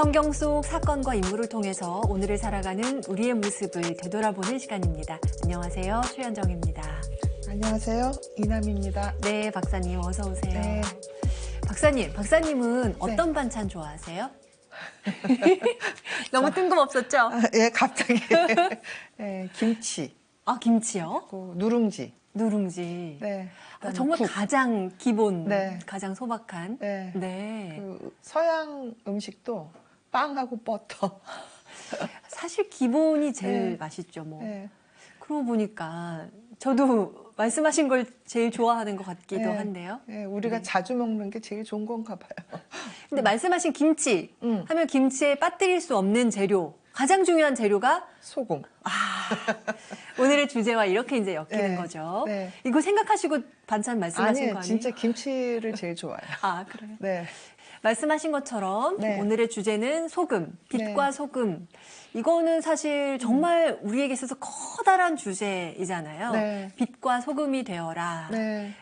성경 속 사건과 인물을 통해서 오늘을 살아가는 우리의 모습을 되돌아보는 시간입니다. 안녕하세요. 최현정입니다. 안녕하세요. 이남입니다. 네, 박사님 어서 오세요. 네. 박사님은 어떤 반찬 좋아하세요? 너무 뜬금없었죠? 예, 갑자기. 예, 김치. 아, 김치요? 누룽지. 누룽지. 네. 정말 국. 가장 기본, 네. 가장 소박한. 네. 네. 그 서양 음식도 빵하고 버터. 사실 기본이 제일 네. 맛있죠, 뭐. 네. 그러고 보니까 저도 말씀하신 걸 제일 좋아하는 것 같기도 네. 한데요. 네, 우리가 네. 자주 먹는 게 제일 좋은 건가 봐요. 근데 말씀하신 김치 하면 김치에 빠뜨릴 수 없는 재료, 가장 중요한 재료가 소금. 오늘의 주제와 이렇게 이제 엮이는 네. 거죠. 네. 이거 생각하시고 반찬 말씀하신 아니에요. 거 아니에요? 진짜 김치를 제일 좋아해요. 아, 그래요? 네. 말씀하신 것처럼 네. 오늘의 주제는 소금, 빛과 네. 소금. 이거는 사실 정말 우리에게 있어서 커다란 주제이잖아요. 네. 빛과 소금이 되어라. 네.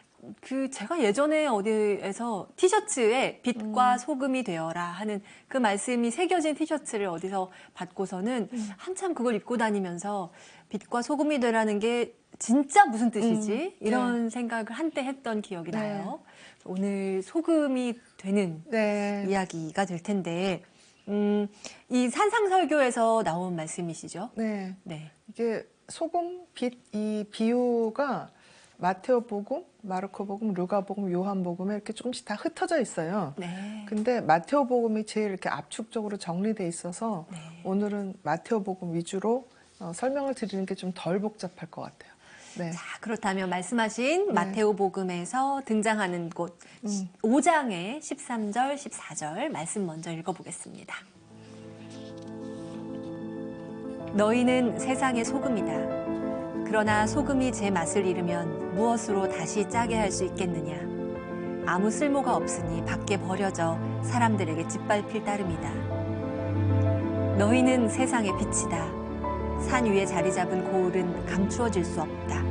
제가 예전에 어디에서 티셔츠에 빛과 소금이 되어라 하는 그 말씀이 새겨진 티셔츠를 어디서 받고서는 한참 그걸 입고 다니면서 빛과 소금이 되라는 게 진짜 무슨 뜻이지? 이런 생각을 한때 했던 기억이 나요. 오늘 소금이 되는 네. 이야기가 될 텐데, 이 산상설교에서 나온 말씀이시죠? 네. 네. 이게 소금, 빛, 이 비유가 마테오복음, 마르코복음, 루가복음, 요한복음에 이렇게 조금씩 다 흩어져 있어요. 네. 근데 마테오복음이 제일 이렇게 압축적으로 정리돼 있어서 네. 오늘은 마테오복음 위주로 설명을 드리는 게 좀 덜 복잡할 것 같아요. 네. 자, 그렇다면 말씀하신 네. 마테오복음에서 등장하는 곳 5장의 13절, 14절 말씀 먼저 읽어보겠습니다. 너희는 세상의 소금이다. 그러나 소금이 제 맛을 잃으면 무엇으로 다시 짜게 할 수 있겠느냐. 아무 쓸모가 없으니 밖에 버려져 사람들에게 짓밟힐 따름이다. 너희는 세상의 빛이다. 산 위에 자리 잡은 고을은 감추어질 수 없다.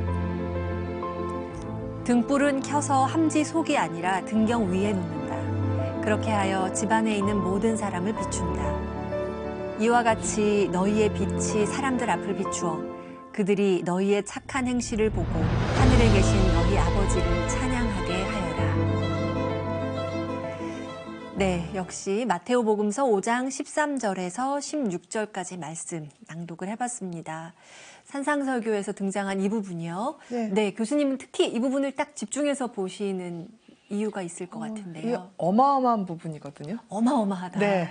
등불은 켜서 함지 속이 아니라 등경 위에 놓는다. 그렇게 하여 집 안에 있는 모든 사람을 비춘다. 이와 같이 너희의 빛이 사람들 앞을 비추어 그들이 너희의 착한 행실을 보고 하늘에 계신 너희 아버지를 찬양하게 하여라. 네, 역시 마테오복음서 5장 13절에서 16절까지 말씀 낭독을 해봤습니다. 산상설교에서 등장한 이 부분이요. 네, 교수님은 특히 이 부분을 딱 집중해서 보시는 이유가 있을 것 같은데요. 이게 어마어마한 부분이거든요. 어마어마하다. 네.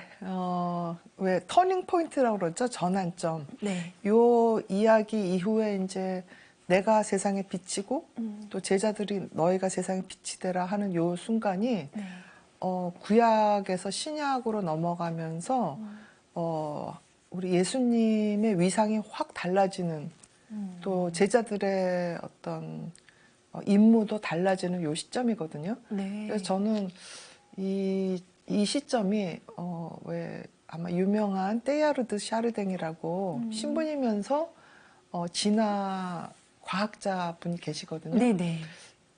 왜 터닝 포인트라고 그러죠? 전환점. 네. 요 이야기 이후에 이제 내가 세상에 비치고 또 제자들이 너희가 세상에 빛이 되라 하는 요 순간이 네. 구약에서 신약으로 넘어가면서 우리 예수님의 위상이 확 달라지는 또 제자들의 어떤 임무도 달라지는 요 시점이거든요. 네. 그래서 저는 이 시점이 왜 아마 유명한 테야르드 샤르댕이라고 신분이면서 진화 과학자 분이 계시거든요. 네네.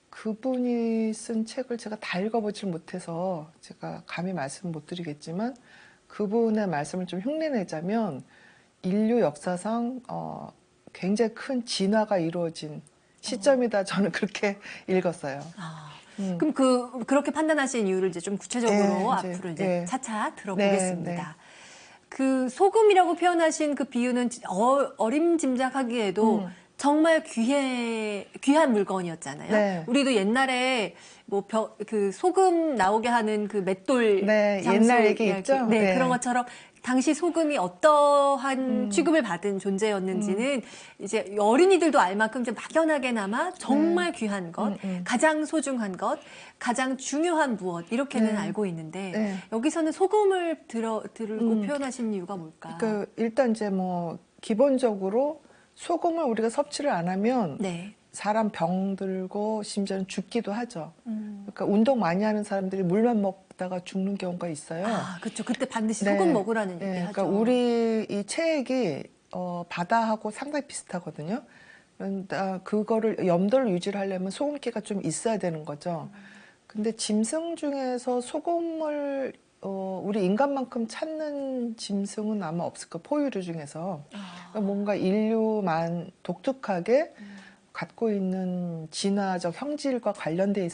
그분이 쓴 책을 제가 다 읽어보질 못해서 제가 감히 말씀 못 드리겠지만 그분의 말씀을 좀 흉내내자면 인류 역사상 굉장히 큰 진화가 이루어진 시점이다. 저는 그렇게 읽었어요. 그럼 그렇게 판단하신 이유를 이제 좀 구체적으로 앞으로 이제 차차 들어보겠습니다. 그 소금이라고 표현하신 그 비유는 어림짐작하기에도 정말 귀한 물건이었잖아요. 네. 우리도 옛날에 그 소금 나오게 하는 그 맷돌 옛날 얘기 있죠? 네, 그런 것처럼 당시 소금이 어떠한 취급을 받은 존재였는지는 이제 어린이들도 알 만큼 이제 막연하게나마 정말 귀한 것, 가장 소중한 것, 가장 중요한 무엇 이렇게는 알고 있는데 여기서는 소금을 들고 표현하신 이유가 뭘까? 그러니까 일단 이제 뭐 기본적으로 소금을 우리가 섭취를 안 하면 사람 병들고 심지어는 죽기도 하죠. 그러니까 운동 많이 하는 사람들이 물만 먹다가 죽는 경우가 있어요. 아, 그렇죠. 그때 반드시 소금 먹으라는 얘기 하죠. 그러니까 우리 이 체액이 바다하고 상당히 비슷하거든요. 그런데 그거를 염도를 유지를 하려면 소금기가 좀 있어야 되는 거죠. 근데 짐승 중에서 소금을 우리 인간만큼 찾는 짐승은 아마 없을 거예요. 포유류 중에서. 아. 그러니까 뭔가 인류만 독특하게 갖고 있는 진화적 형질과 관련돼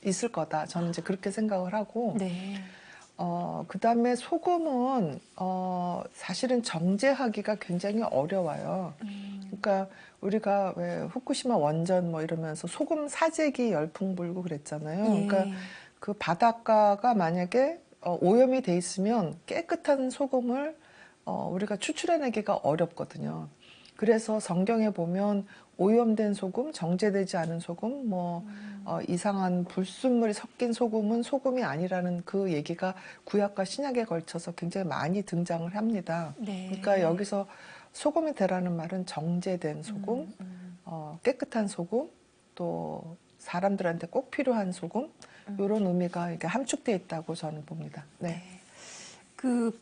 있을 거다. 저는 이제 그렇게 생각을 하고, 네. 그다음에 소금은 사실은 정제하기가 굉장히 어려워요. 그러니까 우리가 왜 후쿠시마 원전 뭐 이러면서 소금 사재기 열풍 불고 그랬잖아요. 예. 그러니까 그 바닷가가 만약에 오염이 돼 있으면 깨끗한 소금을 우리가 추출해내기가 어렵거든요. 그래서 성경에 보면 오염된 소금, 정제되지 않은 소금, 뭐 이상한 불순물이 섞인 소금은 소금이 아니라는 그 얘기가 구약과 신약에 걸쳐서 굉장히 많이 등장을 합니다. 네. 그러니까 여기서 소금이 되라는 말은 정제된 소금, 깨끗한 소금, 또 사람들한테 꼭 필요한 소금, 이런 의미가 이게 함축되어 있다고 저는 봅니다. 네.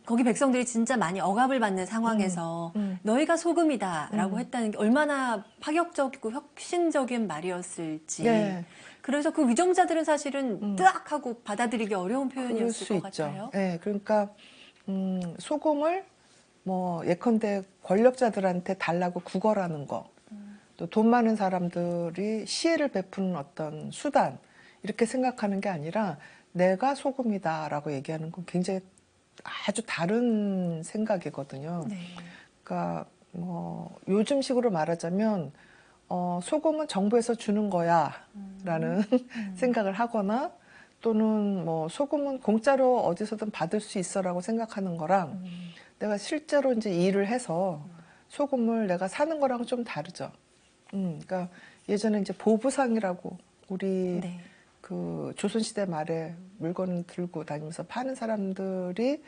거기 백성들이 진짜 많이 억압을 받는 상황에서 너희가 소금이다라고 했다는 게 얼마나 파격적이고 혁신적인 말이었을지. 네. 그래서 그 위정자들은 사실은 뜨악 하고 받아들이기 어려운 그럴 표현이었을 수 것 있죠. 같아요. 네, 그러니까 소금을 뭐 예컨대 권력자들한테 달라고 구걸하는 거, 또 돈 많은 사람들이 시혜를 베푸는 어떤 수단 이렇게 생각하는 게 아니라 내가 소금이다라고 얘기하는 건 굉장히 아주 다른 생각이거든요. 네. 그러니까 뭐 요즘식으로 말하자면 소금은 정부에서 주는 거야라는 생각을 하거나 또는 뭐 소금은 공짜로 어디서든 받을 수 있어라고 생각하는 거랑 내가 실제로 이제 일을 해서 소금을 내가 사는 거랑 좀 다르죠. 그러니까 예전에 이제 보부상이라고 우리 네. 그 조선시대 말에 물건을 들고 다니면서 파는 사람들이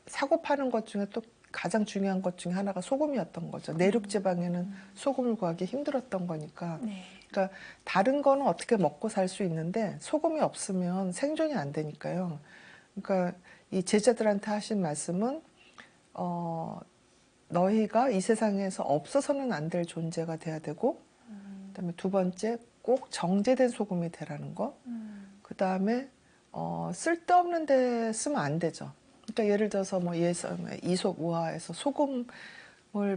사고 파는 것 중에 또 가장 중요한 것 중에 하나가 소금이었던 거죠. 내륙 지방에는 소금을 구하기 힘들었던 거니까. 네. 그러니까 다른 거는 어떻게 먹고 살 수 있는데 소금이 없으면 생존이 안 되니까요. 그러니까 이 제자들한테 하신 말씀은 너희가 이 세상에서 없어서는 안 될 존재가 돼야 되고, 그다음에 두 번째 꼭 정제된 소금이 되라는 거. 그다음에 쓸데없는 데 쓰면 안 되죠. 그러니까 예를 들어서 뭐 이솝 우화에서 소금을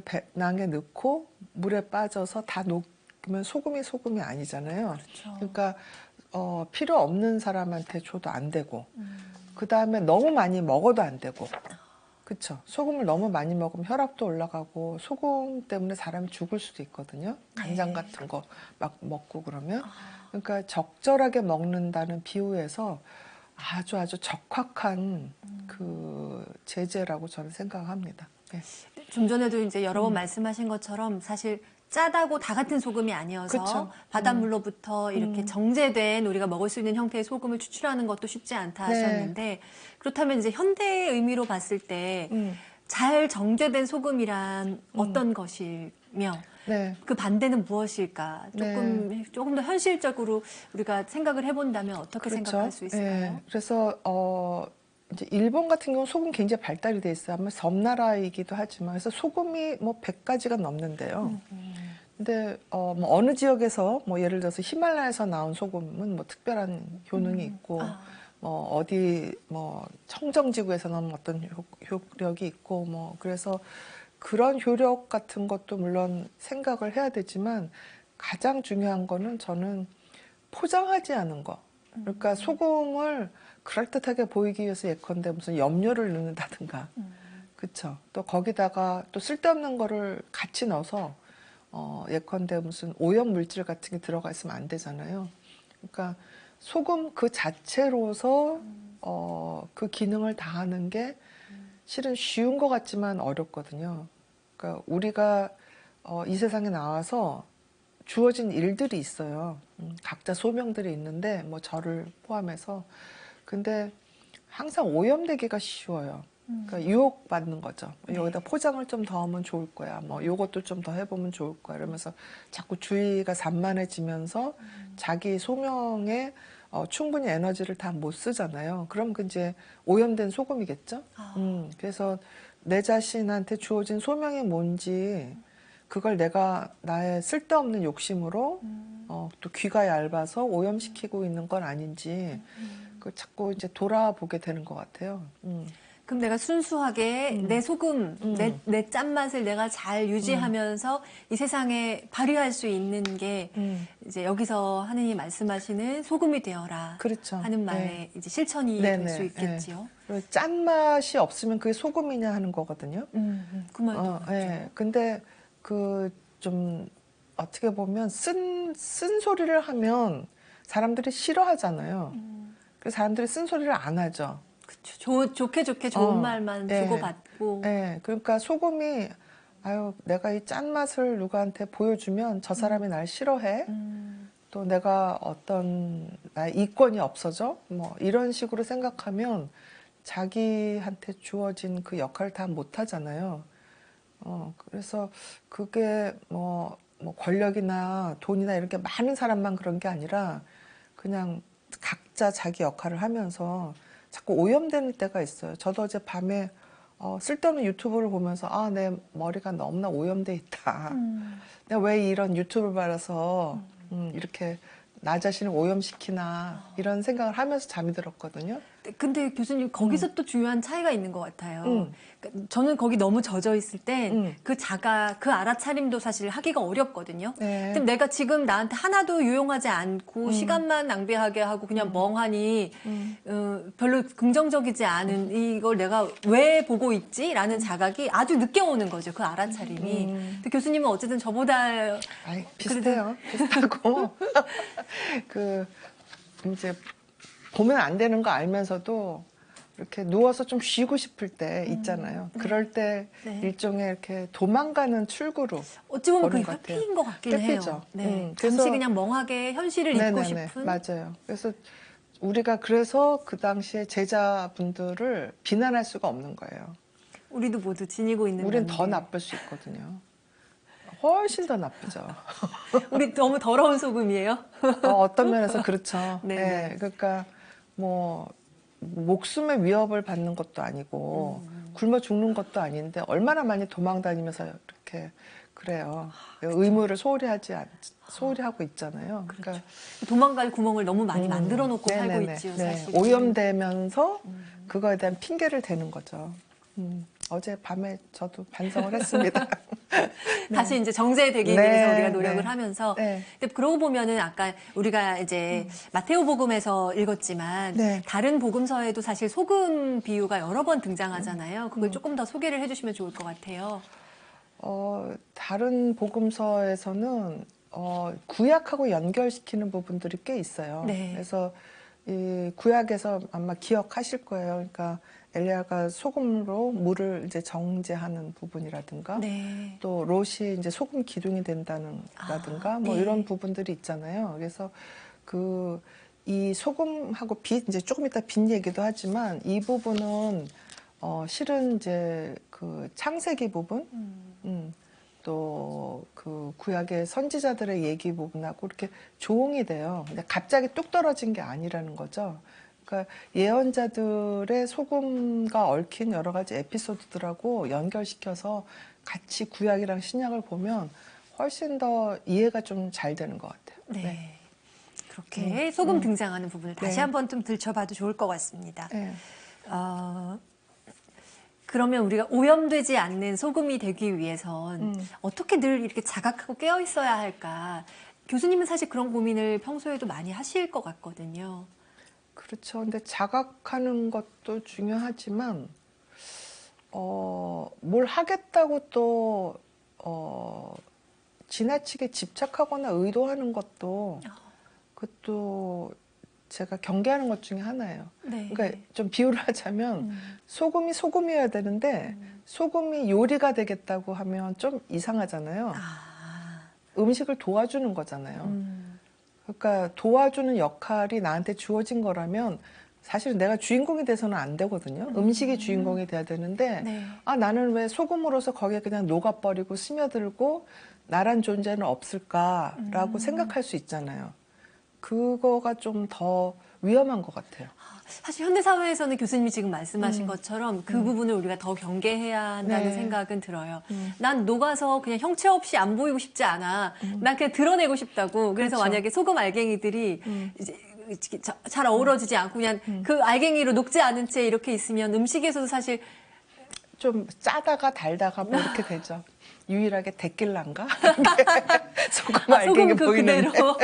배낭에 넣고 물에 빠져서 다 녹으면 소금이 아니잖아요. 그렇죠. 그러니까 필요 없는 사람한테 줘도 안 되고, 그다음에 너무 많이 먹어도 안 되고. 그렇죠. 소금을 너무 많이 먹으면 혈압도 올라가고 소금 때문에 사람이 죽을 수도 있거든요. 간장 네. 같은 거 막 먹고 그러면. 그러니까 적절하게 먹는다는 비유에서 아주 적확한 그 제재라고 저는 생각합니다. 네. 좀 전에도 이제 여러 번 말씀하신 것처럼 사실 짜다고 다 같은 소금이 아니어서 그쵸. 바닷물로부터 이렇게 정제된 우리가 먹을 수 있는 형태의 소금을 추출하는 것도 쉽지 않다 네. 하셨는데 그렇다면 이제 현대의 의미로 봤을 때 잘 정제된 소금이란 어떤 것이며 네. 그 반대는 무엇일까? 조금 더 현실적으로 우리가 생각을 해본다면 어떻게 그렇죠. 생각할 수 있을까요? 네. 그래서 이제 일본 같은 경우 소금 굉장히 발달이 돼 있어요. 아마 섬나라이기도 하지만 그래서 소금이 뭐 100가지가 넘는데요. 근데 뭐 어느 지역에서 뭐 예를 들어서 히말라야에서 나온 소금은 뭐 특별한 효능이 있고 뭐 어디 뭐 청정지구에서 나온 어떤 효력이 있고 뭐 그래서 그런 효력 같은 것도 물론 생각을 해야 되지만 가장 중요한 거는 저는 포장하지 않은 거. 그러니까 소금을 그럴듯하게 보이기 위해서 예컨대 무슨 염료를 넣는다든가. 그쵸. 또 거기다가 또 쓸데없는 거를 같이 넣어서 예컨대 무슨 오염 물질 같은 게 들어가 있으면 안 되잖아요. 그러니까 소금 그 자체로서 그 기능을 다하는 게 실은 쉬운 것 같지만 어렵거든요. 그러니까 우리가 이 세상에 나와서 주어진 일들이 있어요. 각자 소명들이 있는데 뭐 저를 포함해서 근데 항상 오염되기가 쉬워요. 그러니까 유혹받는 거죠. 여기다 포장을 좀 더 하면 좋을 거야. 뭐 요것도 좀 더 해보면 좋을 거야. 이러면서 자꾸 주의가 산만해지면서 자기 소명에 충분히 에너지를 다 못 쓰잖아요. 그럼 그 이제 오염된 소금이겠죠. 그래서 내 자신한테 주어진 소명이 뭔지 그걸 내가 나의 쓸데없는 욕심으로 또 귀가 얇아서 오염시키고 있는 건 아닌지 그 자꾸 이제 돌아보게 되는 것 같아요. 그럼 내가 순수하게 내 소금, 내 짠맛을 내가 잘 유지하면서 이 세상에 발휘할 수 있는 게 이제 여기서 하느님 말씀하시는 소금이 되어라 그렇죠. 하는 말의 네. 이제 실천이 네네. 될 수 있겠지요. 네. 짠맛이 없으면 그게 소금이냐 하는 거거든요. 그 말도 맞죠. 네. 근데 그 좀 어떻게 보면 쓴 소리를 하면 사람들이 싫어하잖아요. 그래서 사람들이 쓴 소리를 안 하죠. 그쵸. 좋게 좋은 말만 네. 주고받고. 네. 그러니까 소금이 아유 내가 이 짠맛을 누구한테 보여주면 저 사람이 날 싫어해. 또 내가 어떤 나의 이권이 없어져. 뭐 이런 식으로 생각하면 자기한테 주어진 그 역할을 다 못하잖아요. 그래서 그게 뭐 권력이나 돈이나 이렇게 많은 사람만 그런 게 아니라 그냥 각자 자기 역할을 하면서 자꾸 오염되는 때가 있어요. 저도 어제 밤에 쓸데없는 유튜브를 보면서 아, 내 머리가 너무나 오염돼 있다. 내가 왜 이런 유튜브를 봐서 이렇게 나 자신을 오염시키나 이런 생각을 하면서 잠이 들었거든요. 근데 교수님 거기서 또 중요한 차이가 있는 것 같아요. 그러니까 저는 거기 너무 젖어 있을 때 그 그 알아차림도 사실 하기가 어렵거든요. 네. 근데 내가 지금 나한테 하나도 유용하지 않고 시간만 낭비하게 하고 그냥 멍하니 별로 긍정적이지 않은 이걸 내가 왜 보고 있지? 라는 자각이 아주 늦게 오는 거죠. 그 알아차림이. 근데 교수님은 어쨌든 저보다 아이, 비슷해요. 비슷하고 그 이제 보면 안 되는 거 알면서도 이렇게 누워서 좀 쉬고 싶을 때 있잖아요. 그럴 때 네. 일종의 이렇게 도망가는 출구로 어찌 보면 그게 보는 것 같아요. 회피인 것 같긴 회피죠. 해요. 네. 그래서 잠시 그냥 멍하게 현실을 잊고 네네네, 싶은. 맞아요. 그래서 우리가 그래서 그 당시에 제자분들을 비난할 수가 없는 거예요. 우리도 모두 지니고 있는 우린 더 면들. 나쁠 수 있거든요. 훨씬 더 나쁘죠. 우리 너무 더러운 소금이에요. 어떤 면에서 그렇죠. 네네. 네, 그러니까 뭐 목숨의 위협을 받는 것도 아니고 굶어 죽는 것도 아닌데 얼마나 많이 도망다니면서 이렇게 그래요. 의무를 소홀히 하고 있잖아요. 그러니까 도망갈 구멍을 너무 많이 만들어 놓고 살고 네네네. 있지요, 네, 사실. 오염되면서 그거에 대한 핑계를 대는 거죠. 어제 밤에 저도 반성을 했습니다. 다시 이제 정제되기 네, 위해서 우리가 노력을 네. 하면서. 네. 근데 그러고 보면은 아까 우리가 이제 마테오 복음에서 읽었지만 네. 다른 복음서에도 사실 소금 비유가 여러 번 등장하잖아요. 그걸 조금 더 소개를 해주시면 좋을 것 같아요. 다른 복음서에서는 구약하고 연결시키는 부분들이 꽤 있어요. 네. 그래서 이 구약에서 아마 기억하실 거예요. 그러니까 엘리야가 소금으로 물을 이제 정제하는 부분이라든가 네. 또 롯이 이제 소금 기둥이 된다는라든가 뭐 네. 이런 부분들이 있잖아요. 그래서 이 소금하고 빛 이제 조금 이따 빛 얘기도 하지만 이 부분은 실은 이제 그 창세기 부분 또 그 구약의 선지자들의 얘기 부분하고 이렇게 조응이 돼요. 근데 갑자기 뚝 떨어진 게 아니라는 거죠. 그러니까 예언자들의 소금과 얽힌 여러 가지 에피소드들하고 연결시켜서 같이 구약이랑 신약을 보면 훨씬 더 이해가 좀 잘 되는 것 같아요. 네. 그렇게 소금 등장하는 부분을 다시 네. 한번 좀 들춰봐도 좋을 것 같습니다. 네. 그러면 우리가 오염되지 않는 소금이 되기 위해선 어떻게 늘 이렇게 자각하고 깨어 있어야 할까? 교수님은 사실 그런 고민을 평소에도 많이 하실 것 같거든요. 그렇죠. 근데 자각하는 것도 중요하지만 뭘 하겠다고 또 지나치게 집착하거나 의도하는 것도 그것도 제가 경계하는 것 중에 하나예요. 네. 그러니까 좀 비유를 하자면 소금이 소금이어야 되는데 소금이 요리가 되겠다고 하면 좀 이상하잖아요. 음식을 도와주는 거잖아요. 그러니까 도와주는 역할이 나한테 주어진 거라면 사실 내가 주인공이 돼서는 안 되거든요. 음식이 주인공이 돼야 되는데 네. 나는 왜 소금으로서 거기에 그냥 녹아버리고 스며들고 나란 존재는 없을까라고 생각할 수 있잖아요. 그거가 좀 더 위험한 것 같아요. 사실 현대사회에서는 교수님이 지금 말씀하신 것처럼 그 부분을 우리가 더 경계해야 한다는 네. 생각은 들어요. 난 녹아서 그냥 형체 없이 안 보이고 싶지 않아. 난 그냥 드러내고 싶다고. 그래서 그렇죠. 만약에 소금 알갱이들이 이제 잘 어우러지지 않고 그냥 그 알갱이로 녹지 않은 채 이렇게 있으면 음식에서도 사실 좀 짜다가 달다가 뭐 이렇게 되죠. 유일하게 데킬라인가? 소금 알갱이 소금 그 보이는데. 그대로.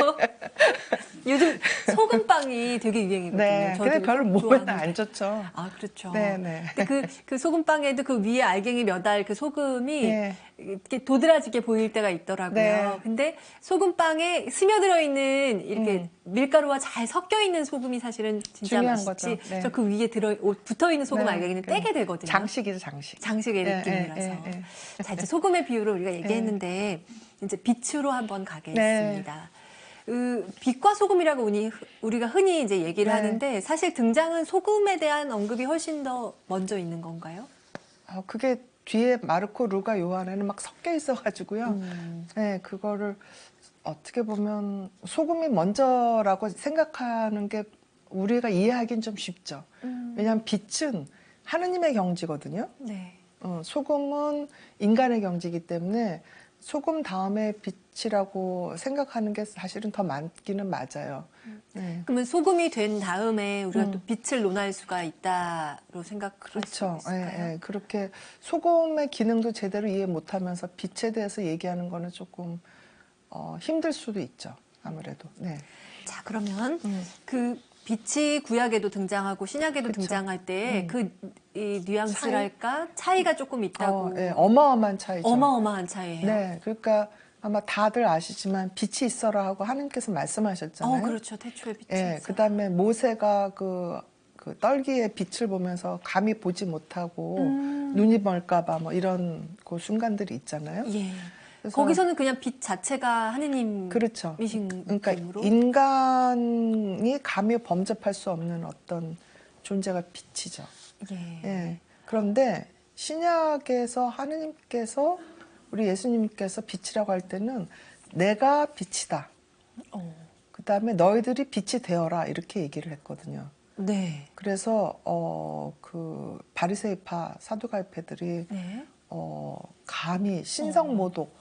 요즘 소금빵이 되게 유행이거든요. 네, 저도 근데 별로 몸에는 좋아하는데. 안 좋죠. 아, 그렇죠. 네네. 근데 그 소금빵에도 그 위에 알갱이 몇 알 그 소금이 네. 이렇게 도드라지게 보일 때가 있더라고요. 네. 근데 소금빵에 스며들어 있는 이렇게 밀가루와 잘 섞여 있는 소금이 사실은 진짜 중요한 맛있지. 거죠. 네. 저 그 위에 붙어 있는 소금 네. 알갱이는 그래. 떼게 되거든요. 장식이죠, 장식. 장식의 네, 느낌이라서. 네, 네, 네. 자, 이제 소금의 비율을 우리가 얘기했는데 이제 빛으로 한번 가겠습니다. 빛과 소금이라고 우리가 흔히 이제 얘기를 네. 하는데 사실 등장은 소금에 대한 언급이 훨씬 더 먼저 있는 건가요? 그게 뒤에 마르코, 루가, 요한에는 막 섞여 있어가지고요. 네, 그거를 어떻게 보면 소금이 먼저라고 생각하는 게 우리가 이해하기는 좀 쉽죠. 왜냐하면 빛은 하느님의 경지거든요. 네. 소금은 인간의 경지이기 때문에 소금 다음에 빛이라고 생각하는 게 사실은 더 많기는 맞아요. 네. 그러면 소금이 된 다음에 우리가 또 빛을 논할 수가 있다로 생각할 그렇죠. 수 있을까요? 예, 예. 그렇게 소금의 기능도 제대로 이해 못하면서 빛에 대해서 얘기하는 거는 조금 힘들 수도 있죠. 아무래도. 네. 자, 그러면 그 빛이 구약에도 등장하고 신약에도 그쵸. 등장할 때 이 뉘앙스랄까 차이가 조금 있다고. 예, 어마어마한 차이죠. 어마어마한 차이예요. 네. 그러니까 아마 다들 아시지만 빛이 있어라 하고 하나님께서 말씀하셨잖아요. 그렇죠. 태초에 빛이 예, 있어. 그다음에 모세가 그 떨기의 빛을 보면서 감히 보지 못하고 눈이 멀까봐 뭐 이런 그 순간들이 있잖아요. 예. 그래서 거기서는 그냥 빛 자체가 하느님이신 그렇죠. 그러니까 느낌으로. 인간이 감히 범접할 수 없는 어떤 존재가 빛이죠. 예. 예. 그런데 신약에서 하느님께서 우리 예수님께서 빛이라고 할 때는 내가 빛이다. 그다음에 너희들이 빛이 되어라 이렇게 얘기를 했거든요. 네. 그래서 그 바리새파 사두갈패들이 네. 감히 신성모독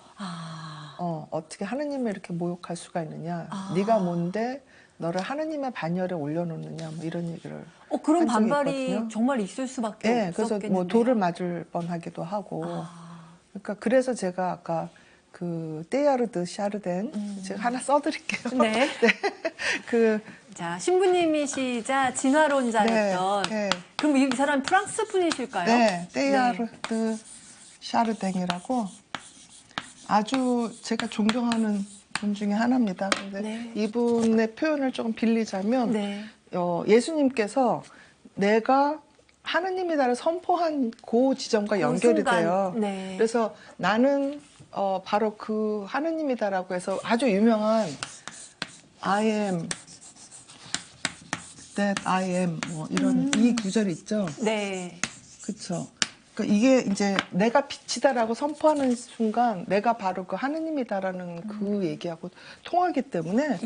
어떻게 하느님을 이렇게 모욕할 수가 있느냐? 네가 뭔데 너를 하느님의 반열에 올려놓느냐? 뭐 이런 얘기를 그런 한 적이 반발이 있거든요. 정말 있을 수밖에 네, 없었겠는데요. 그래서 뭐 돌을 맞을 뻔하기도 하고. 그러니까 그래서 제가 아까 그 떼야르드 샤르덴 제가 하나 써드릴게요. 네. 그 자, 신부님이시자 진화론자였던. 네. 그럼 이 사람 프랑스 분이실까요? 네, 떼야르드 샤르댕이라고 아주 제가 존경하는 분 중에 하나입니다. 근데 네. 이분의 표현을 조금 빌리자면 네. 예수님께서 내가 하느님이다를 선포한 그 지점과 연결이 순간, 돼요. 네. 그래서 나는 바로 그 하느님이다라고 해서 아주 유명한 I am that I am 뭐 이런 이 구절이 있죠. 네. 그렇죠. 그러니까 이게 이제 내가 빛이다라고 선포하는 순간 내가 바로 그 하느님이다라는 그 얘기하고 통하기 때문에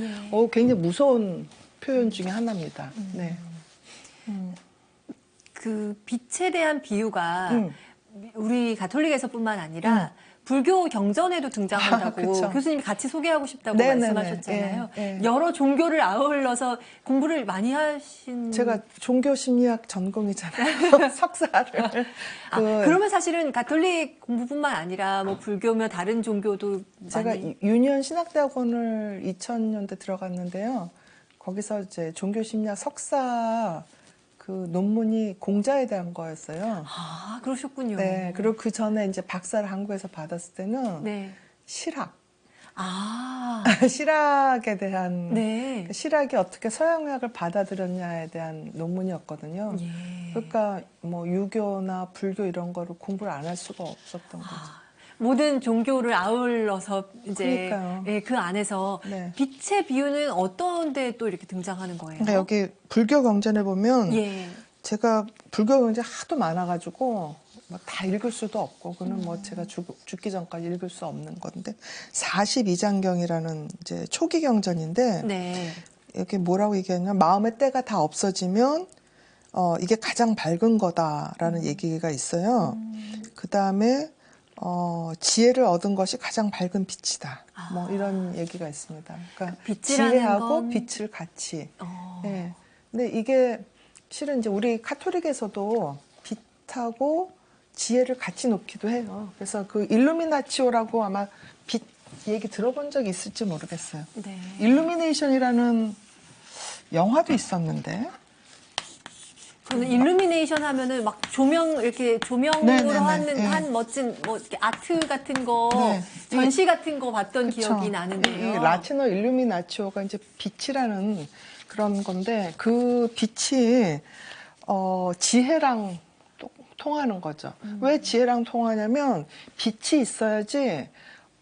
굉장히 무서운 표현 중에 하나입니다. 네. 그 빛에 대한 비유가 우리 가톨릭에서뿐만 아니라 불교 경전에도 등장한다고 그쵸. 교수님이 같이 소개하고 싶다고 네네네. 말씀하셨잖아요. 예, 예. 여러 종교를 아울러서 공부를 많이 하신. 제가 종교 심리학 전공이잖아요. 석사를. 그러면 사실은 가톨릭 공부뿐만 아니라 뭐 불교며 다른 종교도 제가 많이. 유니언 신학대학원을 2000년대 들어갔는데요. 거기서 이제 종교 심리학 석사 그 논문이 공자에 대한 거였어요. 그러셨군요. 네. 그리고 그 전에 이제 박사를 한국에서 받았을 때는 네. 실학. 아. 실학에 대한 네. 실학이 어떻게 서양의학을 받아들였냐에 대한 논문이었거든요. 예. 그러니까 뭐 유교나 불교 이런 거를 공부를 안 할 수가 없었던 거죠. 모든 종교를 아울러서 이제 그러니까요. 예, 그 안에서 네. 빛의 비유는 어떤 데 또 이렇게 등장하는 거예요? 그러니까 여기 불교 경전에 보면 예. 제가 불교 경전 하도 많아가지고 막 다 읽을 수도 없고 그는 뭐 제가 죽기 전까지 읽을 수 없는 건데 42장경이라는 이제 초기 경전인데 네. 여기 뭐라고 얘기하냐면 마음의 때가 다 없어지면 이게 가장 밝은 거다라는 얘기가 있어요. 그 다음에 지혜를 얻은 것이 가장 밝은 빛이다. 아. 뭐 이런 얘기가 있습니다. 그러니까 빛이라는 지혜하고 건- 빛을 같이. 어. 예. 근데 이게 실은 이제 우리 카톨릭에서도 빛하고 지혜를 같이 놓기도 해요. 그래서 그 일루미나치오라고 아마 빛 얘기 들어본 적이 있을지 모르겠어요. 네. 일루미네이션이라는 영화도 있었는데. 저는 일루미네이션 하면은 막 이렇게 조명으로 네네네. 하는 예. 한 멋진 뭐 이렇게 아트 같은 거, 네. 전시 같은 거 봤던 그쵸. 기억이 나는데요. 이 라틴어 일루미나치오가 이제 빛이라는 그런 건데 그 빛이 지혜랑 통하는 거죠. 왜 지혜랑 통하냐면 빛이 있어야지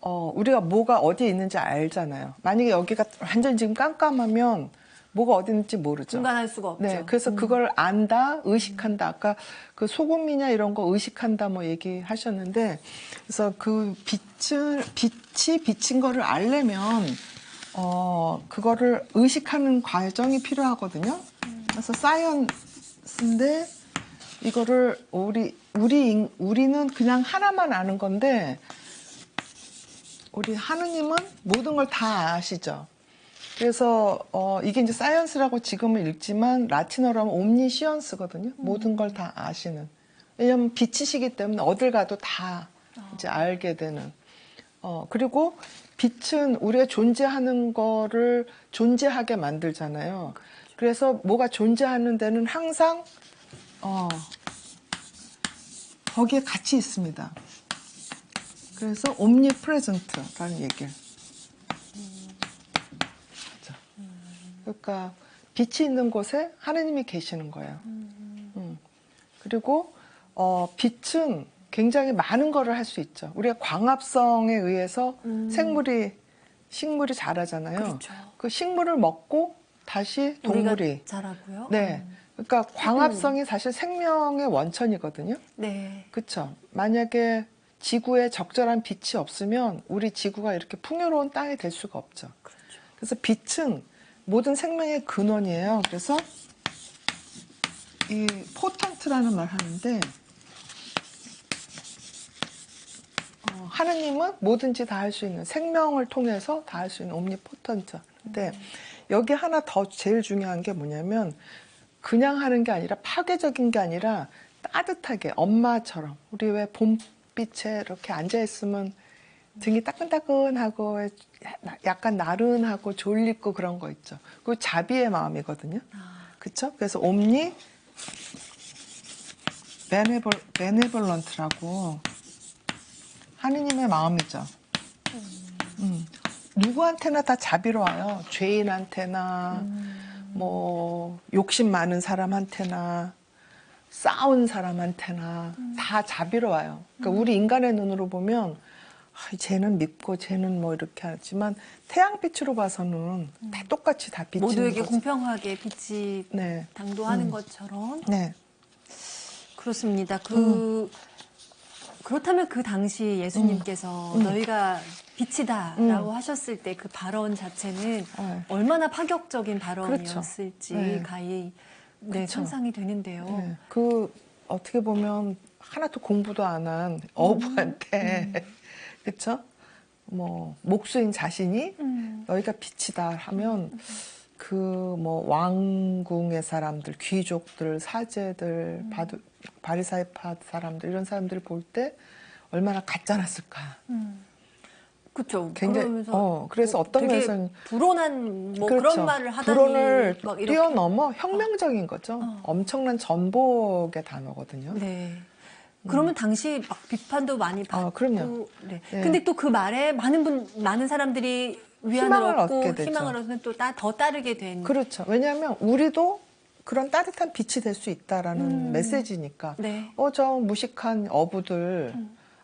우리가 뭐가 어디에 있는지 알잖아요. 만약에 여기가 완전 지금 깜깜하면 뭐가 어디 있는지 모르죠. 분간할 수가 없죠. 네, 그래서 그걸 안다, 의식한다. 아까 그 소금이냐 이런 거 의식한다 뭐 얘기하셨는데, 그래서 그 빛이 비친 거를 알려면 그거를 의식하는 과정이 필요하거든요. 그래서 사이언스인데 이거를 우리는 그냥 하나만 아는 건데 우리 하느님은 모든 걸 다 아시죠. 그래서 이게 이제 사이언스라고 지금은 읽지만 라틴어로 하면 옴니시언스거든요. 모든 걸 다 아시는. 왜냐하면 빛이시기 때문에 어딜 가도 다 이제 알게 되는. 그리고 빛은 우리가 존재하는 거를 존재하게 만들잖아요. 그래서 뭐가 존재하는 데는 항상 거기에 같이 있습니다. 그래서 omnipresent라는 얘기를. 그러니까 빛이 있는 곳에 하느님이 계시는 거예요. 그리고 빛은 굉장히 많은 거를 할 수 있죠. 우리가 광합성에 의해서 식물이 자라잖아요. 그렇죠. 그 식물을 먹고 다시 동물이. 우리가 자라고요. 네. 그러니까 광합성이 사실 생명의 원천이거든요. 네. 그렇죠. 만약에 지구에 적절한 빛이 없으면 우리 지구가 이렇게 풍요로운 땅이 될 수가 없죠. 그렇죠. 그래서 빛은 모든 생명의 근원이에요. 그래서 이 포탄트라는 말 하는데 하느님은 뭐든지 다 할 수 있는 생명을 통해서 다 할 수 있는 옴니포턴트. 근데 여기 하나 더 제일 중요한 게 뭐냐면 그냥 하는 게 아니라 파괴적인 게 아니라 따뜻하게 엄마처럼 우리 왜 봄빛에 이렇게 앉아 있으면 등이 따끈따끈하고 약간 나른하고 졸리고 그런 거 있죠. 그 자비의 마음이거든요. 그렇죠? 그래서 옴니 베네볼런트라고 하느님의 마음이죠. 누구한테나 다 자비로워요. 죄인한테나 뭐 욕심 많은 사람한테나 싸운 사람한테나 다 자비로워요. 그러니까 우리 인간의 눈으로 보면 쟤는 밉고 쟤는 뭐 이렇게 하지만 태양빛으로 봐서는 다 똑같이 다 비치는 모두에게 거죠. 공평하게 빛이 네. 당도하는 것처럼. 네. 그렇습니다. 그렇다면 그 당시 예수님께서 너희가 빛이다라고 하셨을 때 그 발언 자체는 네. 얼마나 파격적인 발언이었을지 그렇죠. 네. 가히 그렇죠. 상상이 되는데요. 네. 어떻게 보면 하나도 공부도 안 한 어부한테 그렇죠? 뭐 목수인 자신이 너희가 빛이다 하면 그 뭐 왕궁의 사람들, 귀족들, 사제들, 바리사이파 사람들 이런 사람들 볼 때 얼마나 가짜났을까. 그렇죠. 굉장히 그래서 어떤 되게 면에서는 불온한 뭐 그렇죠. 그런 말을 하다니 불온을 막 이렇게. 뛰어넘어 혁명적인 거죠. 엄청난 전복의 단어거든요. 네. 그러면 당시 막 비판도 많이 받고. 그럼요. 네. 네. 근데 또 그 말에 많은 사람들이 위안을 희망을 얻고 얻게 되죠. 희망을 얻으면 또 더 따르게 된. 그렇죠. 왜냐하면 우리도 그런 따뜻한 빛이 될 수 있다라는 메시지니까. 네. 저 무식한 어부들,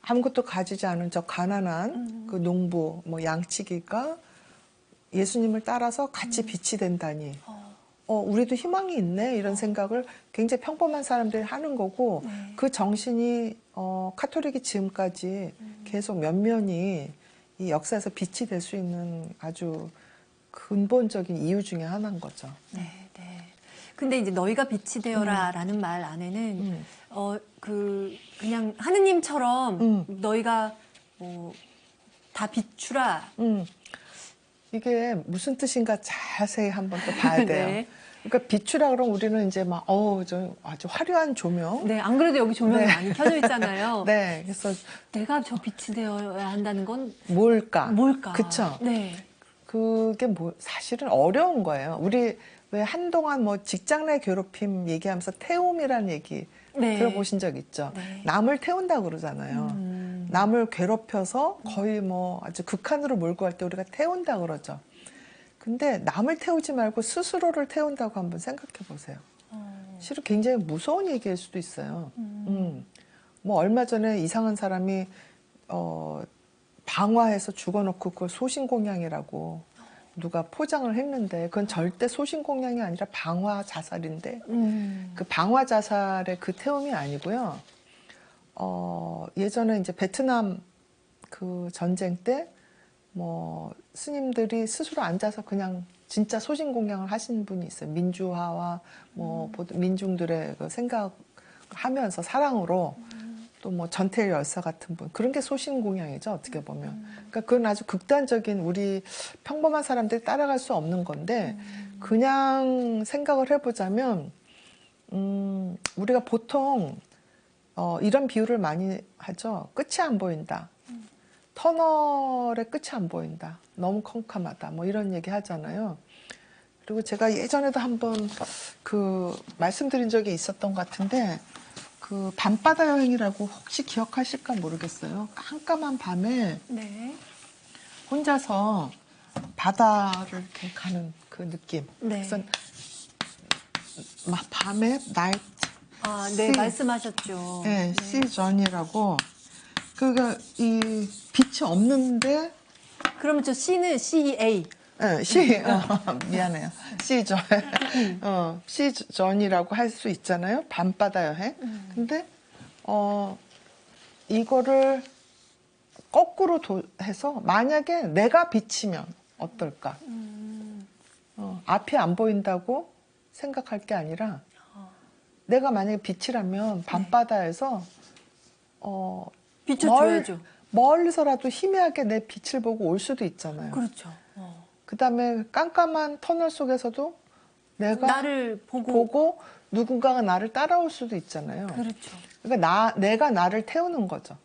아무것도 가지지 않은 저 가난한 그 농부, 뭐 양치기가 예수님을 따라서 같이 빛이 된다니. 우리도 희망이 있네 이런 생각을 굉장히 평범한 사람들이 하는 거고 네. 그 정신이 카톨릭이 지금까지 계속 면면이 이 역사에서 빛이 될 수 있는 아주 근본적인 이유 중에 하나인 거죠. 네, 네. 근데 이제 너희가 빛이 되어라라는 말 안에는 음. 그냥 하느님처럼 음. 너희가 다 비추라. 이게 무슨 뜻인가 자세히 한번 또 봐야 돼요. 네. 그러니까 비추라 그러면 우리는 이제 막, 저 아주 화려한 조명. 네, 안 그래도 여기 조명이 네. 많이 켜져 있잖아요. 네, 그래서 내가 저 빛이 되어야 한다는 건 뭘까? 뭘까? 그쵸? 네. 그게 사실은 어려운 거예요. 우리 왜 한동안 뭐 직장 내 괴롭힘 얘기하면서 태움이라는 얘기 네. 들어보신 적 있죠? 네. 남을 태운다고 그러잖아요. 남을 괴롭혀서 거의 뭐 아주 극한으로 몰고 갈 때 우리가 태운다 그러죠. 근데 남을 태우지 말고 스스로를 태운다고 한번 생각해 보세요. 실은 굉장히 무서운 얘기일 수도 있어요. 뭐 얼마 전에 이상한 사람이 방화해서 죽어놓고 그걸 소신공양이라고 누가 포장을 했는데 그건 절대 소신공양이 아니라 방화 자살인데 그 방화 자살의 그 태움이 아니고요. 예전에 이제 베트남 그 전쟁 때 뭐 스님들이 스스로 앉아서 그냥 진짜 소신공양을 하신 분이 있어요. 민주화와 뭐 민중들의 그 생각하면서 사랑으로 또 뭐 전태일 열사 같은 분 그런 게 소신공양이죠. 어떻게 보면. 그러니까 그건 아주 극단적인 우리 평범한 사람들이 따라갈 수 없는 건데 그냥 생각을 해보자면 우리가 보통 이런 비유를 많이 하죠. 끝이 안 보인다. 터널의 끝이 안 보인다. 너무 컴컴하다. 뭐 이런 얘기 하잖아요. 그리고 제가 예전에도 한번 말씀드린 적이 있었던 것 같은데 그 밤바다 여행이라고 혹시 기억하실까 모르겠어요. 깜깜한 밤에 네. 혼자서 바다를 이렇게 가는 그 느낌. 네. 그래서 막 밤에 나이트 네, 말씀하셨죠. 네, 시전이라고 그러니까 이 빛이 없는데 그러면 저 C는 CA. 네, 미안해요. 시전. 시전이라고 할 수 있잖아요. 밤바다 여행. 근데 이거를 거꾸로 해서 만약에 내가 비치면 어떨까? 앞이 안 보인다고 생각할 게 아니라 내가 만약에 빛이라면 밤바다에서 비춰줘야죠. 멀리서라도 희미하게 내 빛을 보고 올 수도 있잖아요. 그렇죠. 그 다음에 깜깜한 터널 속에서도 내가 나를 보고 누군가가 나를 따라올 수도 있잖아요. 그렇죠. 그러니까 내가 나를 태우는 거죠.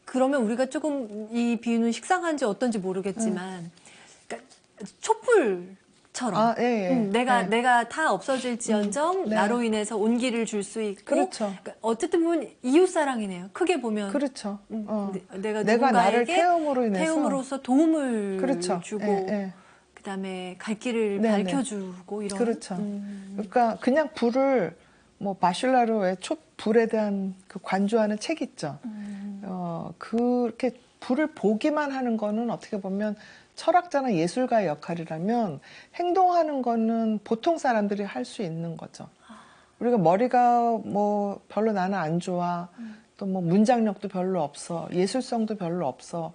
그러면 우리가 조금 이 비유는 식상한지 어떤지 모르겠지만, 그러니까 촛불처럼 예. 내가 다 없어질지언정 네. 나로 인해서 온기를 줄 수 있고, 그렇죠. 그러니까 어쨌든 보면 이웃 사랑이네요. 크게 보면 그렇죠. 내가 내가 나를 누군가에게 태움으로 인해서 태움으로써 도움을 그렇죠. 주고, 그다음에 갈 길을 네네. 밝혀주고 이런. 그렇죠. 그러니까 그냥 불을 뭐 바슐라르의 불에 대한 그 관조하는 책 있죠. 그렇게 불을 보기만 하는 거는 어떻게 보면 철학자나 예술가의 역할이라면 행동하는 거는 보통 사람들이 할 수 있는 거죠. 우리가 머리가 뭐 별로 나는 안 좋아. 또 뭐 문장력도 별로 없어. 예술성도 별로 없어.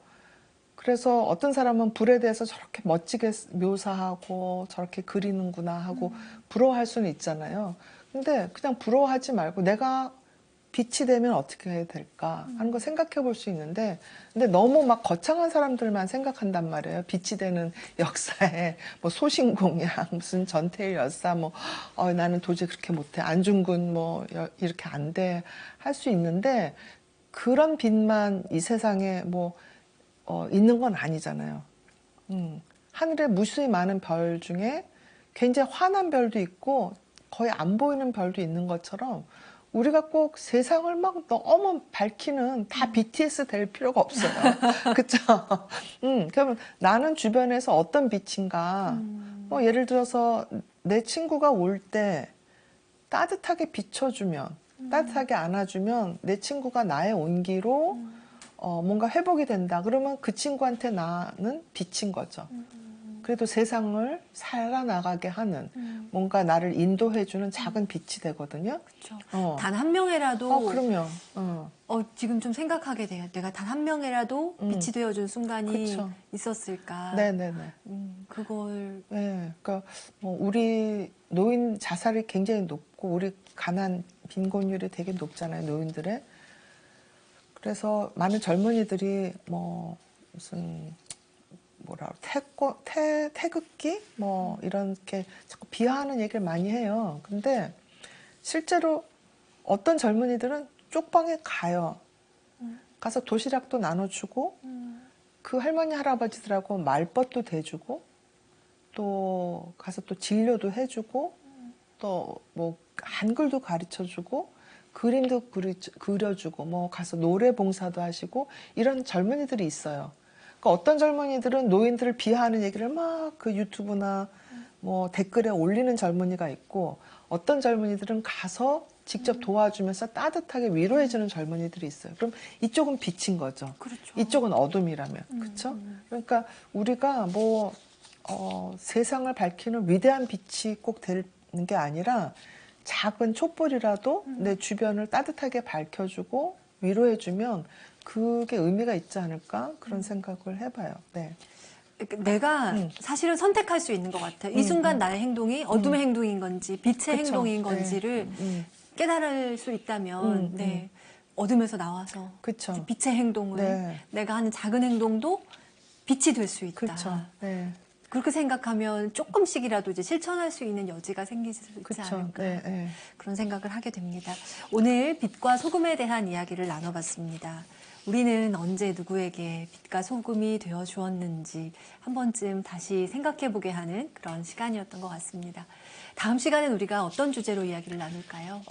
그래서 어떤 사람은 불에 대해서 저렇게 멋지게 묘사하고 저렇게 그리는구나 하고 부러워할 수는 있잖아요. 근데 그냥 부러워하지 말고 내가 빛이 되면 어떻게 해야 될까 하는 거 생각해 볼 수 있는데 근데 너무 막 거창한 사람들만 생각한단 말이에요. 빛이 되는 역사에 뭐 소신공양 무슨 전태일 열사 뭐 나는 도저히 그렇게 못해 안중근 뭐 이렇게 안 돼 할 수 있는데 그런 빛만 이 세상에 뭐 있는 건 아니잖아요. 하늘에 무수히 많은 별 중에 굉장히 환한 별도 있고 거의 안 보이는 별도 있는 것처럼 우리가 꼭 세상을 막 너무 밝히는 다 BTS 될 필요가 없어요. 그렇죠? 그러면 나는 주변에서 어떤 빛인가 뭐 예를 들어서 내 친구가 올 때 따뜻하게 비춰주면 따뜻하게 안아주면 내 친구가 나의 온기로 뭔가 회복이 된다. 그러면 그 친구한테 나는 빛인 거죠. 그래도 세상을 살아나가게 하는 뭔가 나를 인도해주는 작은 빛이 되거든요. 그렇죠. 단 한 명이라도 그럼요. 지금 좀 생각하게 돼요. 내가 단 한 명이라도 빛이 되어준 순간이 그쵸. 있었을까. 네네네. 그걸 네, 그러니까 뭐 우리 노인 자살이 굉장히 높고 우리 가난 빈곤율이 되게 높잖아요, 노인들의. 그래서 많은 젊은이들이 뭐 무슨 태극기 뭐 이렇게 자꾸 비하하는 얘기를 많이 해요. 근데 실제로 어떤 젊은이들은 쪽방에 가요. 가서 도시락도 나눠주고 그 할머니 할아버지들하고 말벗도 대주고 또 가서 또 진료도 해주고 또 뭐 한글도 가르쳐주고 그림도 그려주고 뭐 가서 노래 봉사도 하시고 이런 젊은이들이 있어요. 그러니까 어떤 젊은이들은 노인들을 비하하는 얘기를 막 그 유튜브나 뭐 댓글에 올리는 젊은이가 있고 어떤 젊은이들은 가서 직접 도와주면서 따뜻하게 위로해주는 젊은이들이 있어요. 그럼 이쪽은 빛인 거죠. 그렇죠. 이쪽은 어둠이라면. 그렇죠? 그러니까 우리가 뭐 세상을 밝히는 위대한 빛이 꼭 되는 게 아니라 작은 촛불이라도 내 주변을 따뜻하게 밝혀주고 위로해주면 그게 의미가 있지 않을까 그런 생각을 해봐요. 네. 내가 사실은 선택할 수 있는 것 같아요. 이 순간 나의 행동이 어둠의 행동인 건지 빛의 그쵸. 행동인 건지를 깨달을 수 있다면 네. 어둠에서 나와서 그쵸. 빛의 행동을 네. 내가 하는 작은 행동도 빛이 될 수 있다. 그렇죠. 네. 그렇게 생각하면 조금씩이라도 이제 실천할 수 있는 여지가 생길 수 있지 그쵸. 않을까 네, 네. 그런 생각을 하게 됩니다. 오늘 빛과 소금에 대한 이야기를 나눠봤습니다. 우리는 언제 누구에게 빛과 소금이 되어 주었는지 한 번쯤 다시 생각해보게 하는 그런 시간이었던 것 같습니다. 다음 시간엔 우리가 어떤 주제로 이야기를 나눌까요?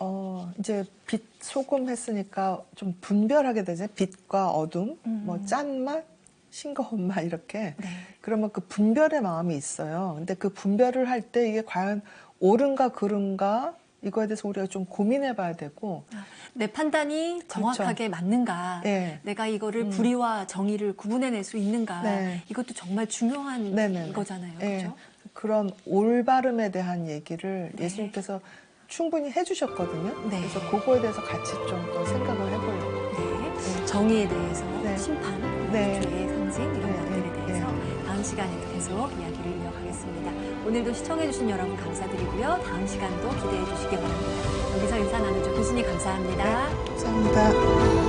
이제 빛, 소금 했으니까 좀 분별하게 되죠. 빛과 어둠, 뭐 짠맛, 싱거운 맛 이렇게. 네. 그러면 그 분별의 마음이 있어요. 근데 그 분별을 할 때 이게 과연 옳은가 그른가 이거에 대해서 우리가 좀 고민해 봐야 되고 내 판단이 정확하게 맞는가, 네. 내가 이거를 불의와 정의를 구분해낼 수 있는가, 네. 이것도 정말 중요한 네네네. 거잖아요. 네. 그렇죠? 그런 올바름에 대한 얘기를 네. 예수님께서 충분히 해주셨거든요. 네. 그래서 그거에 대해서 같이 좀 더 생각을 해보려고. 네. 정의에 대해서, 네. 심판, 네. 죄의 상징 이런 네. 것들에 대해서 다음 시간에도 계속 이야기를 이어가겠습니다. 오늘도 시청해주신 여러분 감사드리고요. 다음 시간도 기대해 주시기 바랍니다. 여기서 인사 나누죠. 교수님 감사합니다. 감사합니다.